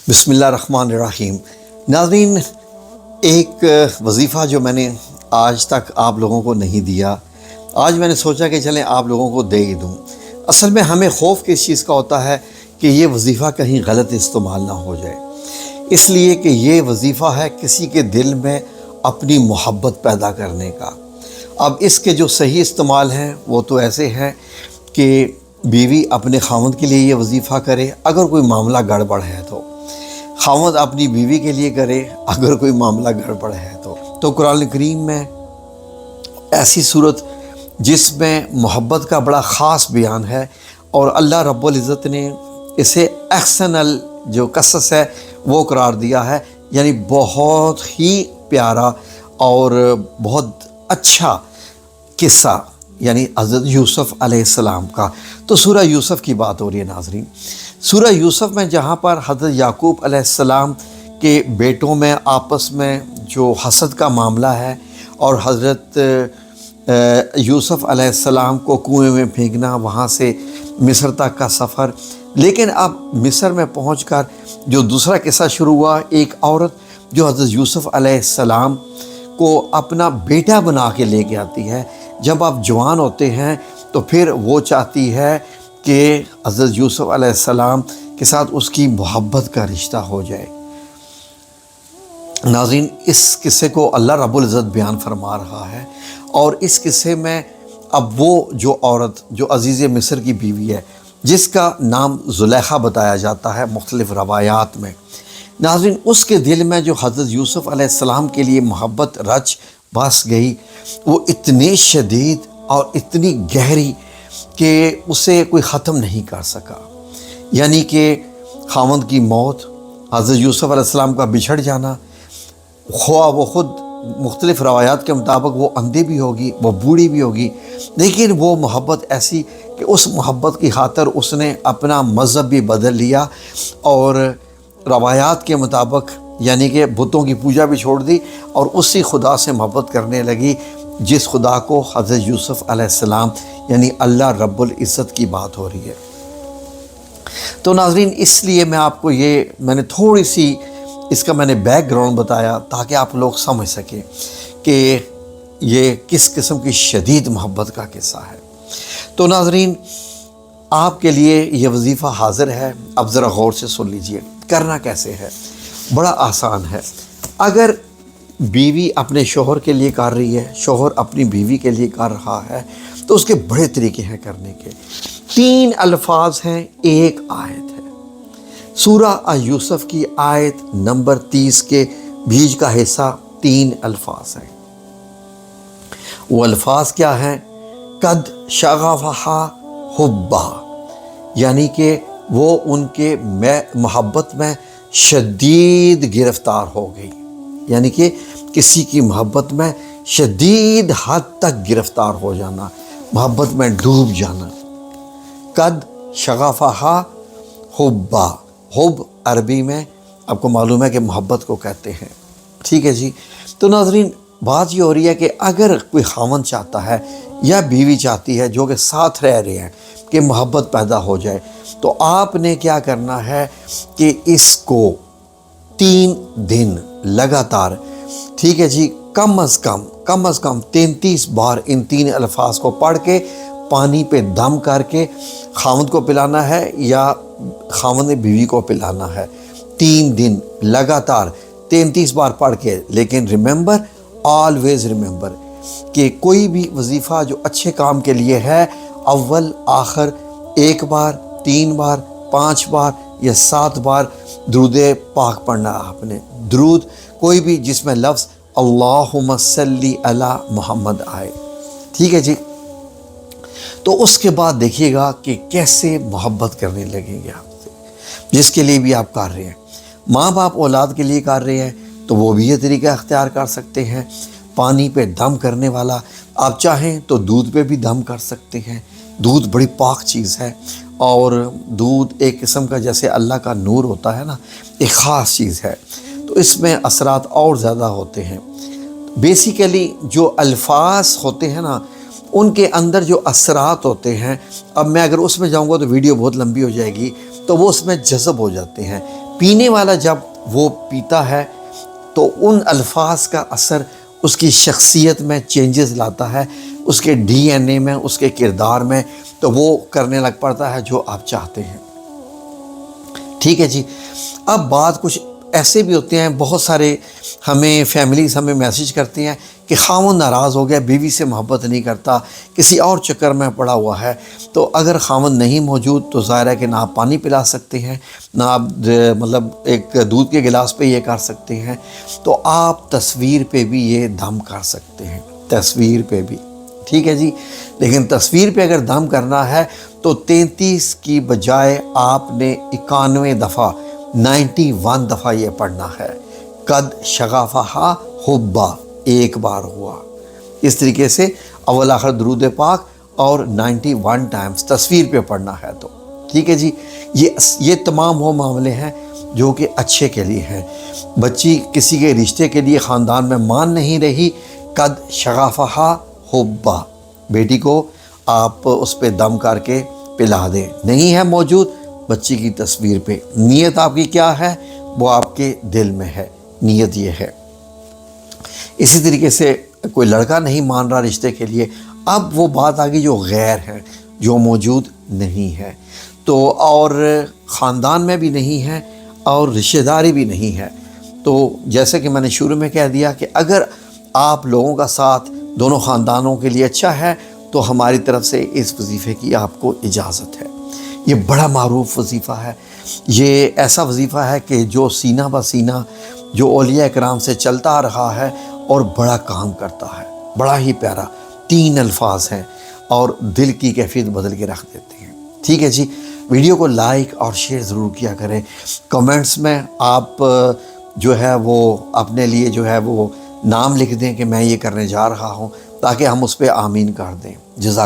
بسم اللہ الرحمن الرحیم۔ ناظرین، ایک وظیفہ جو میں نے آج تک آپ لوگوں کو نہیں دیا، آج میں نے سوچا کہ چلیں آپ لوگوں کو دے ہی دوں۔ اصل میں ہمیں خوف کس چیز کا ہوتا ہے کہ یہ وظیفہ کہیں غلط استعمال نہ ہو جائے، اس لیے کہ یہ وظیفہ ہے کسی کے دل میں اپنی محبت پیدا کرنے کا۔ اب اس کے جو صحیح استعمال ہیں وہ تو ایسے ہیں کہ بیوی اپنے خاوند کے لیے یہ وظیفہ کرے اگر کوئی معاملہ گڑبڑ ہے تو، خاوند اپنی بیوی کے لیے کرے اگر کوئی معاملہ گڑبڑ ہے تو قرآن کریم میں ایسی صورت جس میں محبت کا بڑا خاص بیان ہے، اور اللہ رب العزت نے اسے احسن جو قصص ہے وہ قرار دیا ہے، یعنی بہت ہی پیارا اور بہت اچھا قصہ، یعنی حضرت یوسف علیہ السلام کا۔ تو سورہ یوسف کی بات ہو رہی ہے ناظرین۔ سورہ یوسف میں جہاں پر حضرت یعقوب علیہ السلام کے بیٹوں میں آپس میں جو حسد کا معاملہ ہے، اور حضرت یوسف علیہ السلام کو کنویں میں پھینکنا، وہاں سے مصر تک کا سفر، لیکن اب مصر میں پہنچ کر جو دوسرا قصہ شروع ہوا، ایک عورت جو حضرت یوسف علیہ السلام کو اپنا بیٹا بنا کے لے کے آتی ہے۔ جب آپ جوان ہوتے ہیں تو پھر وہ چاہتی ہے کہ حضرت یوسف علیہ السلام کے ساتھ اس کی محبت کا رشتہ ہو جائے۔ ناظرین، اس قصے کو اللہ رب العزت بیان فرما رہا ہے، اور اس قصے میں اب وہ جو عورت جو عزیز مصر کی بیوی ہے، جس کا نام زلیخا بتایا جاتا ہے مختلف روایات میں، ناظرین اس کے دل میں جو حضرت یوسف علیہ السلام کے لیے محبت رچ بس گئی، وہ اتنی شدید اور اتنی گہری کہ اسے کوئی ختم نہیں کر سکا۔ یعنی کہ خاوند کی موت، حضرت یوسف علیہ السلام کا بچھڑ جانا، خواہ وہ خود مختلف روایات کے مطابق وہ اندھی بھی ہوگی، وہ بوڑھی بھی ہوگی، لیکن وہ محبت ایسی کہ اس محبت کی خاطر اس نے اپنا مذہب بھی بدل لیا، اور روایات کے مطابق یعنی کہ بتوں کی پوجا بھی چھوڑ دی، اور اسی خدا سے محبت کرنے لگی جس خدا کو حضرت یوسف علیہ السلام یعنی اللہ رب العزت کی بات ہو رہی ہے۔ تو ناظرین، اس لیے میں آپ کو میں نے تھوڑی سی اس کا میں نے بیک گراؤنڈ بتایا تاکہ آپ لوگ سمجھ سکیں کہ یہ کس قسم کی شدید محبت کا قصہ ہے۔ تو ناظرین، آپ کے لیے یہ وظیفہ حاضر ہے، اب ذرا غور سے سن لیجئے۔ کرنا کیسے ہے؟ بڑا آسان ہے۔ اگر بیوی اپنے شوہر کے لیے کر رہی ہے، شوہر اپنی بیوی کے لیے کر رہا ہے، تو اس کے بڑے طریقے ہیں کرنے کے۔ 3 الفاظ ہیں، ایک آیت ہے۔ سورہ یوسف کی آیت نمبر 30 کے بیچ کا حصہ 3 الفاظ ہیں۔ وہ الفاظ کیا ہیں؟ قد شغفہا حبا، یعنی کہ وہ ان کے محبت میں شدید گرفتار ہو گئی، یعنی کہ کسی کی محبت میں شدید حد تک گرفتار ہو جانا، محبت میں ڈوب جانا۔ قد شغفہا حبا، حب عربی میں آپ کو معلوم ہے کہ محبت کو کہتے ہیں، ٹھیک ہے جی۔ تو ناظرین، بات یہ ہو رہی ہے کہ اگر کوئی خاوند چاہتا ہے یا بیوی چاہتی ہے جو کہ ساتھ رہ رہے ہیں کہ محبت پیدا ہو جائے، تو آپ نے کیا کرنا ہے کہ اس کو 3 دن لگاتار، ٹھیک ہے جی، کم از کم 33 بار ان 3 الفاظ کو پڑھ کے پانی پہ دم کر کے خاوند کو پلانا ہے یا خاوند نے بیوی کو پلانا ہے۔ 3 دن لگاتار 33 بار پڑھ کے، لیکن ریممبر، آلویز ریممبر کہ کوئی بھی وظیفہ جو اچھے کام کے لیے ہے، اول آخر 1 بار، 3 بار، 5 بار یا 7 بار درود پاک پڑھنا۔ آپ نے درود کوئی بھی جس میں لفظ اللہم صلی علی محمد آئے، ٹھیک ہے جی۔ تو اس کے بعد دیکھیے گا کہ کیسے محبت کرنے لگیں گے آپ سے، جس کے لیے بھی آپ کر رہے ہیں۔ ماں باپ اولاد کے لیے کر رہے ہیں تو وہ بھی یہ طریقہ اختیار کر سکتے ہیں، پانی پہ دم کرنے والا۔ آپ چاہیں تو دودھ پہ بھی دم کر سکتے ہیں، دودھ بڑی پاک چیز ہے، اور دودھ ایک قسم کا جیسے اللہ کا نور ہوتا ہے نا، ایک خاص چیز ہے، تو اس میں اثرات اور زیادہ ہوتے ہیں۔ بیسیکلی جو الفاظ ہوتے ہیں نا، ان کے اندر جو اثرات ہوتے ہیں، اب میں اگر اس میں جاؤں گا تو ویڈیو بہت لمبی ہو جائے گی، تو وہ اس میں جذب ہو جاتے ہیں۔ پینے والا جب وہ پیتا ہے تو ان الفاظ کا اثر اس کی شخصیت میں چینجز لاتا ہے، اس کے ڈی این اے میں، اس کے کردار میں، تو وہ کرنے لگ پڑتا ہے جو آپ چاہتے ہیں۔ ٹھیک ہے جی۔ اب بات کچھ ایسے بھی ہوتے ہیں، بہت سارے فیملیز ہمیں میسیج کرتی ہیں کہ خاوند ناراض ہو گیا، بیوی سے محبت نہیں کرتا، کسی اور چکر میں پڑا ہوا ہے۔ تو اگر خاوند نہیں موجود تو ظاہر ہے کہ نہ آپ پانی پلا سکتے ہیں، نہ آپ مطلب ایک دودھ کے گلاس پہ یہ کر سکتے ہیں، تو آپ تصویر پہ بھی یہ دم کر سکتے ہیں، تصویر پہ بھی۔ ٹھیک ہے جی۔ لیکن تصویر پہ اگر دم کرنا ہے تو 33 کی بجائے آپ نے 91 دفعہ 91 دفعہ یہ پڑھنا ہے۔ قد شغفہا حبا، ایک بار ہوا۔ اس طریقے سے اول آخر درود پاک اور 91 ٹائمز تصویر پہ پڑھنا ہے تو ٹھیک ہے جی۔ یہ تمام وہ معاملے ہیں جو کہ اچھے کے لیے ہیں۔ بچی کسی کے رشتے کے لیے خاندان میں مان نہیں رہی، قد شغفہا حبا، بیٹی کو آپ اس پہ دم کر کے پلا دیں۔ نہیں ہے موجود، بچی کی تصویر پہ، نیت آپ کی کیا ہے وہ آپ کے دل میں ہے، نیت یہ ہے۔ اسی طریقے سے کوئی لڑکا نہیں مان رہا رشتے کے لیے، اب وہ بات آگئی جو غیر ہے، جو موجود نہیں ہے، تو اور خاندان میں بھی نہیں ہے اور رشتہ داری بھی نہیں ہے، تو جیسے کہ میں نے شروع میں کہہ دیا کہ اگر آپ لوگوں کا ساتھ دونوں خاندانوں کے لیے اچھا ہے تو ہماری طرف سے اس وظیفے کی آپ کو اجازت ہے۔ یہ بڑا معروف وظیفہ ہے، یہ ایسا وظیفہ ہے کہ جو سینہ بہ سینہ جو اولیاء کرام سے چلتا رہا ہے اور بڑا کام کرتا ہے، بڑا ہی پیارا، 3 الفاظ ہیں اور دل کی کیفیت بدل کے رکھ دیتے ہیں۔ ٹھیک ہے جی۔ ویڈیو کو لائک اور شیئر ضرور کیا کریں، کمنٹس میں آپ جو ہے وہ اپنے لیے جو ہے وہ نام لکھ دیں کہ میں یہ کرنے جا رہا ہوں، تاکہ ہم اس پہ آمین کر دیں۔ جزاک